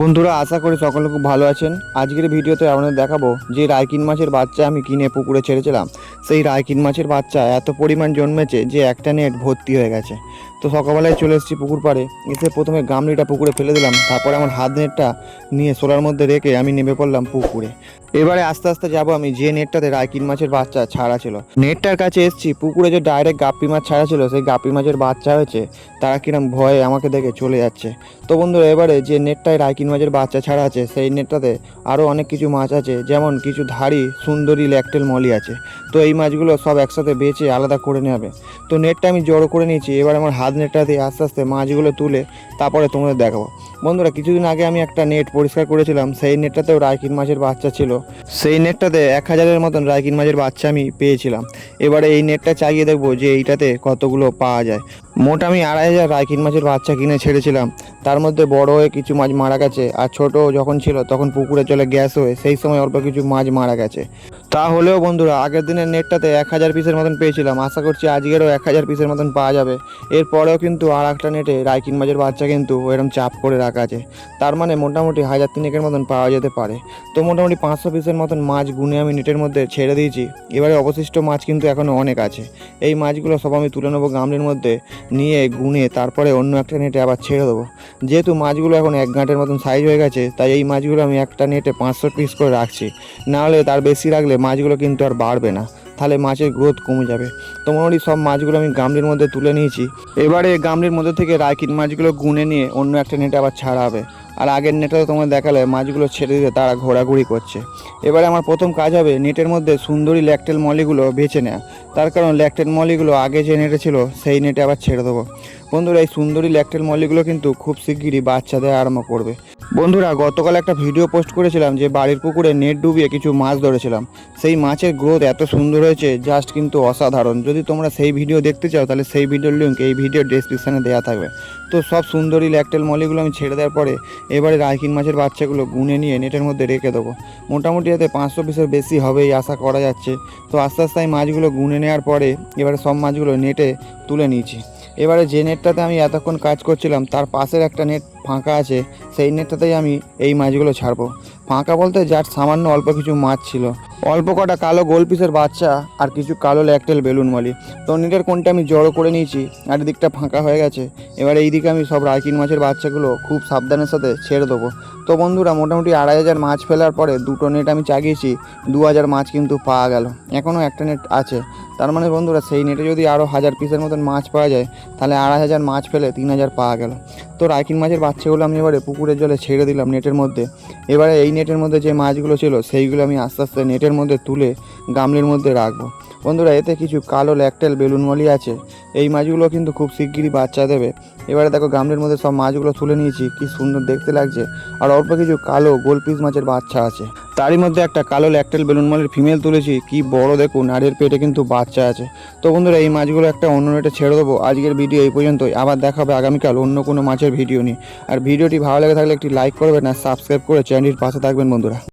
বন্ধুরা, আশা করি সকলে খুব ভালো আছেন। আজকের ভিডিওতে আপনাদের দেখাবো যে রাইকিন মাছের বাচ্চা আমি কিনে পুকুরে ছেড়েছিলাম। সেই রাইকিন মাছের বাচ্চা এত পরিমাণ জন্মেছে যে একটা নেট ভর্তি হয়ে গেছে। তো সকালবেলায় চলে এসেছি পুকুর পাড়ে, এসে প্রথমে গামলিটা পুকুরে ফেলে দিলাম, তারপরে আমার হাত নেটটা নিয়ে সোলার মধ্যে রেখে আমি নেমে পড়লাম পুকুরে। এবারে আস্তে আস্তে যাবো আমি যে নেটটাতে রাইকিন মাছের বাচ্চা ছাড়া ছিল। নেটটার কাছে এসেছি, পুকুরে যে ডাইরেক্ট গাপ্পি মাছ ছাড়া ছিল সেই গাপ্পি মাছের বাচ্চা হয়েছে, তারা কিরম ভয়ে আমাকে দেখে চলে যাচ্ছে। তো বন্ধুরা, এবারে যে নেটটায় রাইকিন মাছের বাচ্চা ছাড়া আছে সেই নেটটাতে আরও অনেক কিছু মাছ আছে, যেমন কিছু ধাড়ি সুন্দরী ল্যাকটেল মলি আছে। তো এই মাছগুলো সব একসাথে বেছে আলাদা করে নেবে। তো নেটটা আমি জড়ো করে নিয়েছি, এবার আমার হাত নেটটা দিয়ে আস্তে আস্তে মাছগুলো তুলে তারপরে তোমাদের দেখাবো। বন্ধুরা, কিছুদিন আগে আমি একটা নেট পরিষ্কার করেছিলাম, সেই নেটটাতেও রাইকিন মাছের বাচ্চা ছিল। সেই নেটটাতে 1000-এর মতন রাইকিন মাছের বাচ্চা আমি পেয়েছিলাম। এবারে এই নেটটা চাগিয়ে দেখবো যে এইটাতে কতগুলো পাওয়া যায়। মোট আমি 2500 রাইকিন মাছের বাচ্চা কিনে ছেড়েছিলাম। তার মধ্যে বড় হয়ে কিছু মাছ মারা গেছে, আর ছোট যখন ছিল তখন পুকুরে চলে গ্যাস হয়ে সেই সময় অল্প কিছু মাছ মারা গেছে। তাহলেও বন্ধুরা, আগের দিনের নেটটাতে 1000 পিসের মতন পেয়েছিলাম, আশা করছি আজকেরও 1000 পিসের মতন পাওয়া যাবে। এরপরেও কিন্তু আর একটা নেটে রাইকিন মাছের বাচ্চা কিন্তু এরকম চাপ করে রাখা আছে, তার মানে মোটামুটি 1000-3 মতন পাওয়া যেতে পারে। তো মোটামুটি 500 পিসের মতন মাছ গুনে আমি নেটের মধ্যে ছেড়ে দিয়েছি। এবারে অবশিষ্ট মাছ কিন্তু এখনও অনেক আছে। এই মাছগুলো সব আমি তুলে নেবো গামলির মধ্যে নিয়ে গুনে, তারপরে অন্য একটা নেটে আবার ছেড়ে দেবো। যেহেতু মাছগুলো এখন 1 গাঁটের মতন সাইজ হয়ে গেছে, তাই এই মাছগুলো আমি একটা নেটে 500 পিস করে রাখছি। নাহলে তার বেশি রাখলে মাছগুলো কিন্তু আর বাড়বে না, তাহলে মাছের গ্রোথ কমে যাবে। তো মোটামুটি সব মাছগুলো আমি গামলির মধ্যে তুলে নিয়েছি। এবারে গামলির মধ্যে থেকে রাইকিন মাছগুলো গুনে নিয়ে অন্য একটা নেটে আবার ছাড়া হবে। আর আগের নেটে তোমার দেখালে মাছগুলো ছেড়ে দিতে তারা ঘোরাঘুরি করছে। এবারে আমার প্রথম কাজ হবে নেটের মধ্যে সুন্দরী ল্যাকটেল মলিগুলো বেছে নেওয়া। তার কারণ ল্যাকটেল মলিগুলো আগে যে নেটে ছিল সেই নেটে আবার ছেড়ে দেবো। বন্ধুরা, এই সুন্দরী ল্যাকটেল মলিগুলো কিন্তু খুব শিগগিরই বাচ্চা দেওয়া আরম্ভ করবে। বন্ধুরা, গতকাল একটা ভিডিও পোস্ট করেছিলাম যে বাড়ির পুকুরে নেট ডুবিয়ে কিছু মাছ ধরেছিলাম। সেই মাছের গ্রোথ এত সুন্দর হয়েছে, জাস্ট কিন্তু অসাধারণ। যদি তোমরা সেই ভিডিও দেখতে চাও তাহলে সেই ভিডিওর লিঙ্ক এই ভিডিওর ডেসক্রিপশানে দেওয়া থাকবে। তো সব সুন্দরী ল্যাকটেল মলিগুলো আমি ছেড়ে দেওয়ার পরে এবারে রাইকিন মাছের বাচ্চাগুলো গুনে নিয়ে নেটের মধ্যে রেখে দেবো। মোটামুটি এতে 500 পিসের বেশি হবে এই আশা করা যাচ্ছে। তো আস্তে আস্তে আমি মাছগুলো গুনে নেওয়ার পরে এবারে সব মাছগুলো নেটে তুলে নিয়েছি। এবারে যে নেটটাতে আমি এতক্ষণ কাজ করছিলাম তার পাশের একটা নেট ফাঁকা আছে, সেই নেটটাতেই আমি এই মাছগুলো ছাড়বো। ফাঁকা বলতে যার সামান্য অল্প কিছু মাছ ছিল, অল্প কটা কালো গোল পিসের বাচ্চা আর কিছু কালো ল্যাকটেল বেলুন মালি। তো নেটের কোনটা আমি জড়ো করে নিয়েছি, আর দিকটা ফাঁকা হয়ে গেছে। এবার এই দিকে আমি সব রাইকিন মাছের বাচ্চাগুলো খুব সাবধানের সাথে ছেড়ে দেবো। তো বন্ধুরা, মোটামুটি 2500 মাছ ফেলার পরে দুটো নেট আমি চাগিয়েছি, 2000 মাছ কিন্তু পাওয়া গেল। এখনও একটা নেট আছে, তার মানে বন্ধুরা সেই নেটে যদি আরও 1000 পিসের মতন মাছ পাওয়া যায় তাহলে 2500 মাছ ফেলে 3000 পাওয়া গেল। তো রাইকিন মাছের বাচ্চাগুলো আমি এবারে পুকুরের জলে ছেড়ে দিলাম নেটের মধ্যে। এবারে এই নেটের মধ্যে যে মাছগুলো ছিল সেইগুলো আমি আস্তে আস্তে নেটের মধ্যে তুলে গামলির মধ্যে রাখবো। বন্ধুরা, এতে কিছু কালো ল্যাকটেল বেলুন মলি আছে, এই মাছগুলো কিন্তু খুব শিগগিরই বাচ্চা দেবে। এবারে দেখো গামলির মধ্যে সব মাছগুলো তুলে নিয়েছি, কি সুন্দর দেখতে লাগছে। আর অল্প কিছু কালো গোল পিস মাছের বাচ্চা আছে, তারই মধ্যে একটা কালো ল্যাকটেল বেলুন মলির ফিমেল তুলেছি, কি বড় দেখুন, আর এর পেটে কিন্তু বাচ্চা আছে। তো বন্ধুরা, এই মাছগুলো একটা অন্য নেটে ছেড়ে দেবো। আজকের ভিডিও এই পর্যন্তই, আবার দেখা হবে আগামীকাল অন্য কোনো মাছের ভিডিও নিয়ে। আর ভিডিওটি ভালো লেগে থাকলে একটি লাইক করবেন আর সাবস্ক্রাইব করে চ্যানেলটির পাশে থাকবেন বন্ধুরা।